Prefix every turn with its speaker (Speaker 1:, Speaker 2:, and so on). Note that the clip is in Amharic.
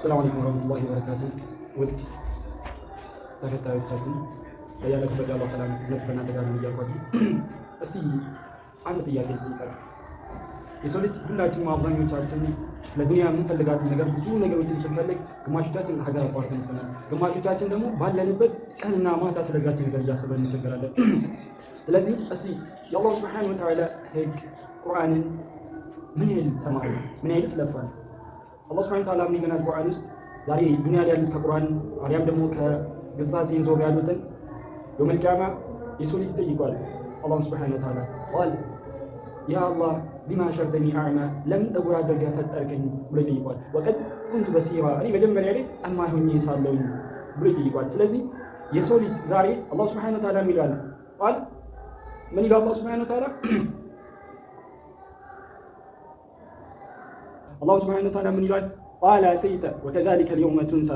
Speaker 1: ሰላም አለይኩም ወራህመቱላሂ ወበረካቱ። ውድ ተከታዮቻችን ያላችሁበት የአላህ ሰላም እዝነት ከእናንተ ጋር ነው እያልኳችሁ፣ እስቲ አንድ ጥያቄ ልጠይቃችሁ። የሰው ልጅ ሁላችንም አብዛኞቻችን ስለ ዱንያ የምንፈልጋትን ነገር ብዙ ነገሮችን ስንፈልግ ግማሾቻችን ሀገር አቋርጠን እንጥናል፣ ግማሾቻችን ደግሞ ባለንበት ቀንና ማታ ስለዛችን ነገር እያሰበን እንቸገራለን። ስለዚህ እስቲ የአላህ ሱብሓነሁ ወተዓላ ህግ ቁርአንን ምን ያህል ተማሩ፣ ምን ያህል ስለፋን? አላህ ሱብሓነሁ ወተዓላ ምን ይለናል ቁርአን ውስጥ? ዛሬ ዱንያ ላይ ያሉት ከቁርአን አሊያም ደግሞ ከግዛዜ ዞር ያሉትን የውመል ቂያማ የሰው ልጅ ይጠይቋል። አላህ ሱብሓነሁ ወተዓላ ቃል ያ አላህ ቢማ ሸርተኒ አዕማ፣ ለምን እውር አድርገህ ፈጠርከኝ ብሎ ይጠይቋል። ወቀድ ኩንቱ በሲራ፣ እኔ መጀመሪያ ላይ እማኝ ሆኜ ሳለሁኝ ብሎ ይጠይቋል። ስለዚህ የሰው ልጅ ዛሬ አላህ ሱብሓነሁ ወተዓላ ይላል ቃል ምን ይላል አላህ ሱብሓነሁ ወተዓላ? አላህ ሱብሓነሁ ወተዓላ ምን ይላል? ቃለ አሰይተ ወከዛሊከ አልየውመ ቱንሳ